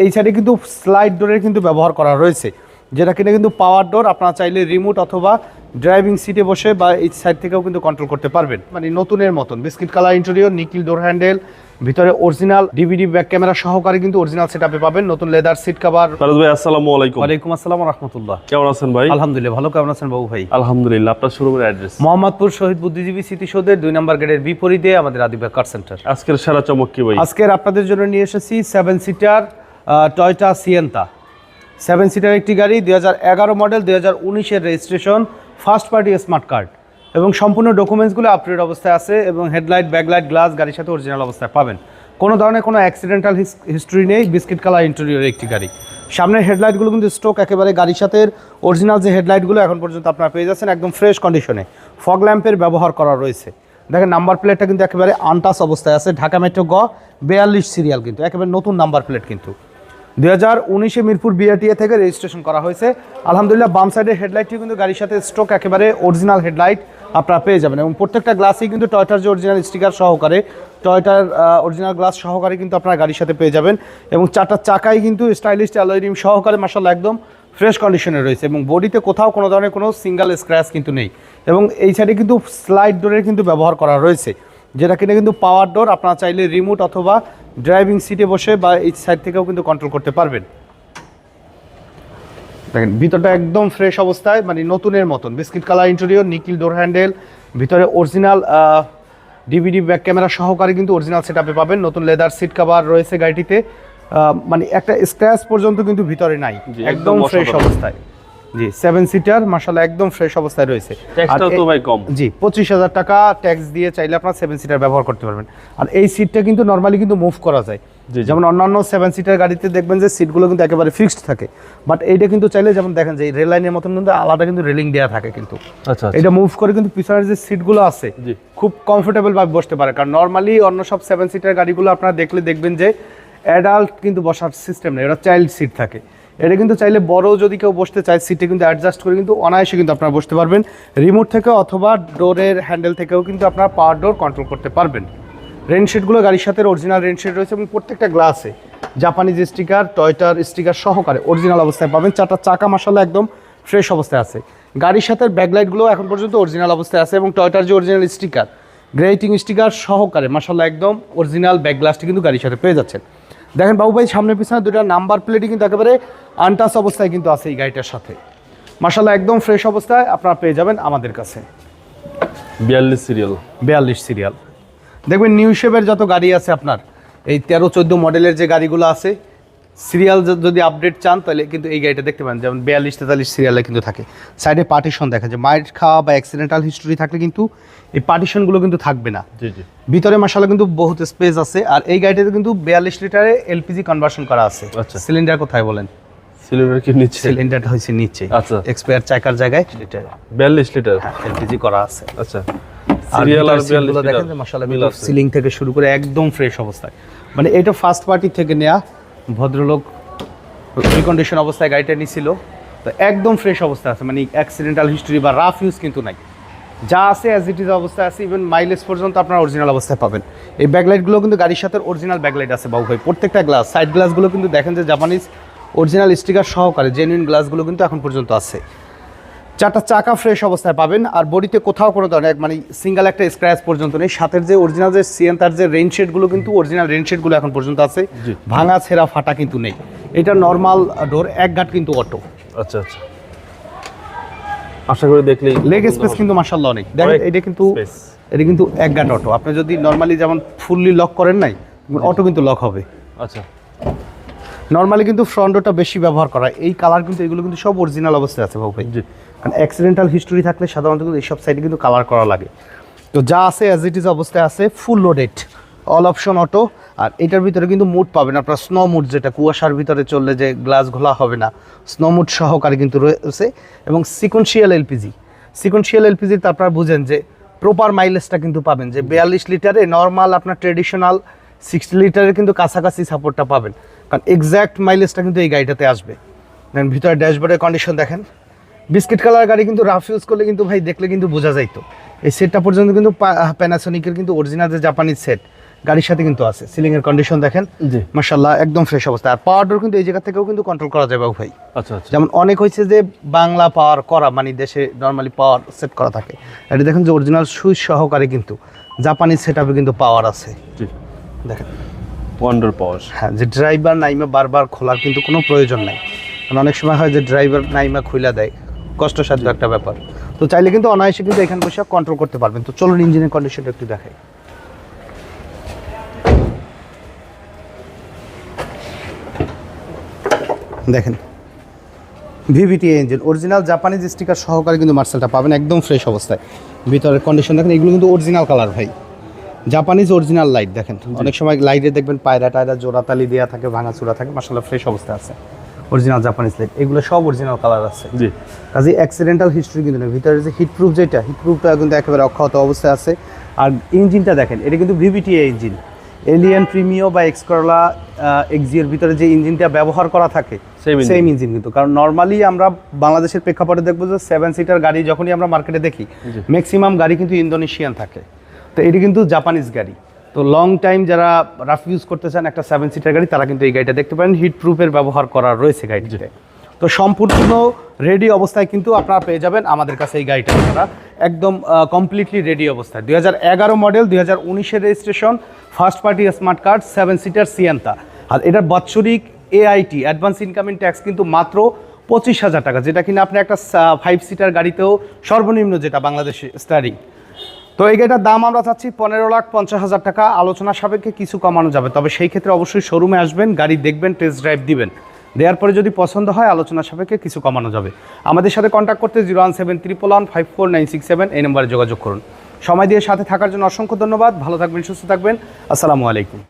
এই সাইডে কিন্তু স্লাইড ডোরের কিন্তু ব্যবহার করা রয়েছে, যেটা কিনা কিন্তু পাওয়ার ডোর। আপনারা চাইলে রিমোট অথবা ড্রাইভিং সিটে বসে বা এই সাইড থেকেও কিন্তু কন্ট্রোল করতে পারবেন। মানে নতুনের মতন বিস্কিট কালার ইন্টেরিয়র, নিকিল ডোর হ্যান্ডেল, ভিতরে অরিজিনাল ডিভিডি ব্যাক ক্যামেরা সহকারে কিন্তু অরিজিনাল সেটআপে পাবেন। নতুন লেদার সিট কভার। ফারাজ ভাই আসসালামু আলাইকুম। ওয়ালাইকুম আসসালাম ওয়া রাহমাতুল্লাহ। কেমন আছেন ভাই? আলহামদুলিল্লাহ ভালো। কেমন আছেন বাবু ভাই? আলহামদুলিল্লাহ। আপনার শোরুমের অ্যাড্রেস? মোহাম্মদপুর শহীদ বুদ্ধিজীবী স্মৃতিসৌধের 2 নম্বর গেটের বিপরীতে আমাদের আদিবাগ কার সেন্টার। আজকের সেরা চমক কি ভাই? আজকের আপনাদের জন্য নিয়ে এসেছি 7 সিটার টয়োটা সিয়েন্তা। 7 সিটার একটি গাড়ি, 2011 মডেল, 2019-এর registration, first party smart card এবং সম্পূর্ণ ডকুমেন্টসগুলো আপডেট অবস্থায় আছে এবং হেডলাইট, ব্যাকলাইট, গ্লাস গাড়ির সাথে অরিজিনাল অবস্থায় পাবেন। কোনো ধরনের কোনো অ্যাক্সিডেন্টাল হিস্ট্রি নেই। বিস্কিট কালার ইন্টেরিয়রের একটি গাড়ি। সামনের হেডলাইটগুলো কিন্তু স্টক একেবারে গাড়ির সাথে অরিজিনাল যে হেডলাইটগুলো এখন পর্যন্ত আপনারা পেয়ে যাচ্ছেন একদম ফ্রেশ কন্ডিশনে। ফগ ল্যাম্পের ব্যবহার করা রয়েছে। দেখেন নাম্বার প্লেটটা কিন্তু একেবারে আনটাচ অবস্থায় আছে। ঢাকা মেট্রো গ 42 সিরিয়াল, কিন্তু একেবারে নতুন নাম্বার প্লেট। কিন্তু 2019-এ মিরপুর বিআরটিএ থেকে রেজিস্ট্রেশন করা হয়েছে। আলহামদুলিল্লাহ বাম সাইডের হেডলাইটটি কিন্তু গাড়ির সাথে স্টক একেবারে অরিজিনাল হেডলাইট আপনারা পেয়ে যাবেন এবং প্রত্যেকটা গ্লাসই কিন্তু টয়োটার যে অরিজিনাল স্টিকার সহকারে, টয়োটার অরিজিনাল গ্লাস সহকারে কিন্তু আপনারা গাড়ির সাথে পেয়ে যাবেন এবং চারটা চাকাই কিন্তু স্টাইলিশ অ্যালয় রিম সহকারে মাশাআল্লাহ একদম ফ্রেশ কন্ডিশনে রয়েছে এবং বডিতে কোথাও কোনো ধরনের কোনো সিঙ্গেল স্ক্র্যাচ কিন্তু নেই এবং এই সাইডে কিন্তু স্লাইড ডোরের কিন্তু ব্যবহার করা রয়েছে, যেটা কিনা কিন্তু পাওয়ার ডোর। আপনারা চাইলে রিমোট অথবা ড্রাইভিং সিটে বসে বা এই সাইড থেকেও কিন্তু কন্ট্রোল করতে পারবেন। দেখেন ভিতরটা একদম ফ্রেশ অবস্থায়, মানে নতুনের মতন। বিস্কিট কালার ইন্টেরিয়র, নিকিল ডোর হ্যান্ডেল, ভিতরে অরিজিনাল ডিভিডি ব্যাক ক্যামেরা সহকারে কিন্তু অরিজিনাল সেটআপে পাবেন। নতুন লেদার সিট কভার রয়েছে গাড়িটিতে, মানে একটা স্ক্র্যাচ পর্যন্ত কিন্তু ভিতরে নাই, একদম ফ্রেশ অবস্থায়। জি 7 সিটার মাশাআল্লাহ একদম ফ্রেশ অবস্থায় রয়েছে। ট্যাক্সটাও তো ভাই কম। জি 25,000 টাকা ট্যাক্স দিয়ে চাইলে আপনারা 7 সিটার ব্যবহার করতে পারবেন। আর এই সিটটা কিন্তু নরমালি কিন্তু মুভ করা যায়, যেমন অন্যান্য 7 সিটার গাড়িতে দেখবেন যে সিটগুলো কিন্তু একেবারে ফিক্সড থাকে, বাট এইটা কিন্তু চাইলে যেমন দেখেন যে রেল লাইনের মতন কিন্তু আলাদা কিন্তু রেলিং দেওয়া থাকে কিন্তু। আচ্ছা এটা মুভ করে কিন্তু পিছনের যে সিটগুলো আছে খুব কমফোর্টেবল ভাবে বসতে পারে। কারণ নরমালি অন্য সব 7 সিটার গাড়িগুলো আপনারা দেখলে দেখবেন যে অ্যাডাল্ট কিন্তু বসার সিস্টেম নেই, এটা চাইল্ড সিট থাকে। এটা কিন্তু চাইলে বড় যদি কেউ বসতে চায় সিটে কিন্তু অ্যাডজাস্ট করে কিন্তু অনায়াসে কিন্তু আপনারা বসতে পারবেন। রিমোট থেকে অথবা ডোরের হ্যান্ডেল থেকেও কিন্তু আপনারা পাওয়ার ডোর কন্ট্রোল করতে পারবেন। রেনশেডগুলো গাড়ির সাথে অরিজিনাল রেনশেড রয়েছে এবং প্রত্যেকটা গ্লাসে জাপানিজ স্টিকার, টয়োটার স্টিকার সহকারে অরিজিনাল অবস্থায় পাবেন। চারটা চাকা মাশাআল্লাহ একদম ফ্রেশ অবস্থায় আছে। গাড়ির সাথে ব্যাকলাইটগুলো এখন পর্যন্ত অরিজিনাল অবস্থায় আছে এবং টয়োটার যে অরিজিনাল স্টিকার, গ্রেটিং স্টিকার সহকারে মাশাআল্লাহ একদম অরিজিনাল ব্যাক গ্লাসটি কিন্তু গাড়ির সাথে পেয়ে যাচ্ছেন। দেখেন বাবু ভাই সামনে পিছনে দুটো নাম্বার প্লেটই কিন্তু একেবারে আনটাচ অবস্থায় কিন্তু আছে এই গাড়িটার সাথে। মাশাআল্লাহ একদম ফ্রেশ অবস্থায় আপনারা পেয়ে যাবেন আমাদের কাছে। 42 সিরিয়াল দেখবেন নিউ শেপের যত গাড়ি আছে আপনার এই 13-14 মডেলের যে গাড়িগুলো আছে, সিরিয়াল যদি আপডেট চান তাহলে কিন্তু এই গাড়িটা দেখতে পান, যেমন 42-43 সিরিয়ালে কিন্তু থাকে। সাইডে পার্টিশন দেখা যায়, মাইর খাওয়া বা অ্যাক্সিডেন্টাল হিস্ট্রি থাকলে কিন্তু এই পার্টিশনগুলো কিন্তু থাকবে না। ভিতরে মাশাআল্লাহ কিন্তু বহুত স্পেস আছে। আর এই গাড়িটাতে কিন্তু 42 লিটারে এলপিজি কনভার্সন করা আছে। আচ্ছা সিলিন্ডার কোথায় বলেন? সিলিন্ডার কি নিচে? সিলিন্ডারটা হচ্ছে নিচে। আচ্ছা এক্সপায়ার চাকার জায়গায় লিটার 42 লিটার এলপিজি করা আছে। আচ্ছা সিরিয়াল আর 42 লিটার দেখেন মাশাআল্লাহ সিলিং থেকে শুরু করে একদম ফ্রেশ অবস্থায়, মানে এটা ফার্স্ট পার্টি থেকে নেয়া। ভদ্রলোক রিকন্ডিশন অবস্থায় গাড়িটা নিছিল, তো একদম ফ্রেশ অবস্থায় আছে, মানে অ্যাক্সিডেন্টাল হিস্ট্রি বা রাফ ইউজ কিন্তু নাই, যা আছে অ্যাজ ইট ইজ অবস্থায় আছে। ইভেন মাইলেজ পর্যন্ত আপনার অরিজিনাল অবস্থায় পাবেন। এই ব্যাকলাইটগুলো কিন্তু গাড়ির সাথে অরিজিনাল ব্যাকলাইট আছে বাবু ভাই। প্রত্যেকটা গ্লাস, সাইড গ্লাসগুলো কিন্তু দেখেন যে জাপানিজ অরিজিনাল স্টিকার সহকারে জেনুইন গ্লাসগুলো কিন্তু এখন পর্যন্ত আছে। চারটা চাকা ফ্রেশ অবস্থায় পাবেন আর বডিতে কোথাও কোনো ধরনের মানে সিঙ্গেল একটা স্ক্র্যাচ পর্যন্ত নেই। সাথের যে অরিজিনাল যে সিয়েন্তার যে রেনশেডগুলো কিন্তু অরিজিনাল রেনশেডগুলো এখন পর্যন্ত আছে, ভাঙা ছেঁড়া ফাটা কিন্তু নেই। এটা নর্মাল ডোর, এক গাট কিন্তু অটো। আচ্ছা আচ্ছা আশা করি দেখলেই লেগ স্পেস কিন্তু মাশাআল্লাহ অনেক। দেখেন এটা কিন্তু এক গাট অটো। আপনি যদি নর্মালি যেমন ফুললি লক করেন নাই, অটো কিন্তু লক হবে। আচ্ছা নর্মালি কিন্তু ফ্রন্ট ডোরটা বেশি ব্যবহার করা। এই কালার কিন্তু এগুলো কিন্তু সব অরিজিনাল অবস্থায় আছে বাবু ভাই। কারণ অ্যাক্সিডেন্টাল হিস্ট্রি থাকলে সাধারণত কিন্তু এইসব সাইডে কিন্তু কালার করা লাগে। তো যা আছে অ্যাজ ইট ইজ অবস্থায় আছে, full loaded, all option auto. আর এটার ভিতরে কিন্তু মুড পাবেন আপনার, স্নো মুড, যেটা কুয়াশার ভিতরে চললে যে গ্লাস ঘোলা হবে না, স্নো মুড সহকারে কিন্তু রয়েছে। এবং সিকোয়েন্সিয়াল এলপিজি, সিকোয়েন্সিয়াল এলপিজিতে আপনারা বুঝেন যে প্রপার মাইলেজটা কিন্তু পাবেন, যে 42 লিটারে নর্মাল আপনার ট্রেডিশনাল 60 লিটারের কিন্তু কাছাকাছি সাপোর্টটা পাবেন। কারণ এক্স্যাক্ট মাইলেজটা কিন্তু এই গাড়িটাতে আসবে। দেখেন ভিতরে ড্যাশবোর্ডের কন্ডিশন দেখেন, বিস্কিট কালার গাড়ি কিন্তু রাফ ইউজ করলে কিন্তু ভাই দেখলে কিন্তু বোঝা যাইতো। এই সেটটা পর্যন্ত কিন্তু প্যানাসোনিকের কিন্তু অরিজিনাল যে জাপানিজ সেট, গাড়ির সাথে কিন্তু আছে। সিলিংয়ের কন্ডিশন দেখেন, জি মাশাআল্লাহ একদম ফ্রেশ অবস্থা। আর পাওয়ার ডোর কিন্তু এই জায়গা থেকেও কিন্তু কন্ট্রোল করা যাবে ভাই। আচ্ছা আচ্ছা যেমন অনেক হয়েছে যে বাংলা পাওয়ার করা, মানে দেশে নর্মালি পাওয়ার সেট করা থাকে, এটা দেখেন যে অরিজিনাল সুইচ সহকারে কিন্তু জাপানি সেটআপে কিন্তু পাওয়ার আছে। জি দেখেন ওয়ান্ডার পাওয়ার। হ্যাঁ, যে ড্রাইভার নাইমে বারবার খোলার কিন্তু কোনো প্রয়োজন নাই। কারণ অনেক সময় হয় যে ড্রাইভার নাইমা খুলে দেয়, কষ্টসাধ্য একটা ব্যাপার। তো চাইলে কিন্তু অনায়াসে কিন্তু এখানে বসে কন্ট্রোল করতে পারবেন। তো চলুন ইঞ্জিনের কন্ডিশনটা একটু দেখাই। দেখেন VVT engine, original Japanese sticker সহকারে কিন্তু মার্সেলটা পাবেন একদম ফ্রেশ অবস্থায়। ভিতরের কন্ডিশন দেখেন, এগুলো কিন্তু অরিজিনাল কালার ভাই, জাপানিজ অরিজিনাল লাইট। দেখেন অনেক সময় লাইটে দেখবেন পায়রা টায়রা জোড়াতালি দেওয়া থাকে, ভাঙাচুরা থাকে, মাশাআল্লাহ ফ্রেশ অবস্থায় আছে অরিজিনাল জাপানিজ লাইট। এগুলো সব অরিজিনাল কালার আছে। জি কাজে অ্যাক্সিডেন্টাল হিস্ট্রি কিন্তু নেই। ভিতরে যে হিটপ্রুফ, যেটা হিটপ্রুফটা কিন্তু একেবারে অক্ষত অবস্থায় আছে। আর ইঞ্জিনটা দেখেন, এটা কিন্তু ভিভিটিএ ইঞ্জিন। এলিয়ান প্রিমিও বা এক্সকরলা এক্সির ভিতরে যে ইঞ্জিনটা ব্যবহার করা থাকে সেম ইঞ্জিন কিন্তু। কারণ নর্মালি আমরা বাংলাদেশের প্রেক্ষাপটে দেখবো যে 7 সিটার গাড়ি যখনই আমরা মার্কেটে দেখি, ম্যাক্সিমাম গাড়ি কিন্তু ইন্দোনেশিয়ান থাকে। তো এটি কিন্তু জাপানিজ গাড়ি। তো লং টাইম যারা রাফ ইউজ করতে চান একটা 7 সিটার গাড়ি, তারা কিন্তু এই গাড়িটা দেখতে পারেন। হিট প্রুফের ব্যবহার করা রয়েছে গাড়িটিতে। তো সম্পূর্ণ রেডি অবস্থায় কিন্তু আপনারা পেয়ে যাবেন আমাদের কাছে এই গাড়িটা। আপনারা একদম কমপ্লিটলি রেডি অবস্থায়, 2011 মডেল, 2019-এর registration, first party smart card, 7 seater Sienta. আর এটার বাৎসরিক এআইটি অ্যাডভান্স ইনকামিং ট্যাক্স কিন্তু মাত্র 25,000 টাকা, যেটা কিনা আপনি একটা 5 সিটার গাড়িতেও সর্বনিম্ন, যেটা বাংলাদেশে স্টারিং। তো এই গাড়িটার দাম আমরা চাচ্ছি 15,50,000 টাকা। আলোচনা সাপেক্ষে কিছু কমানো যাবে, তবে সেই ক্ষেত্রে অবশ্যই শোরুমে আসবেন, গাড়ি দেখবেন, টেস্ট ড্রাইভ দিবেন। দেওয়ার পরে যদি পছন্দ হয় আলোচনা সাপেক্ষে কিছু কমানো যাবে। আমাদের সাথে কন্ট্যাক্ট করতে 01711544967 এই নম্বরে যোগাযোগ করুন। সময় দিয়ে সাথে থাকার জন্য অসংখ্য ধন্যবাদ। ভালো থাকবেন, সুস্থ থাকবেন। আসসালামু আলাইকুম।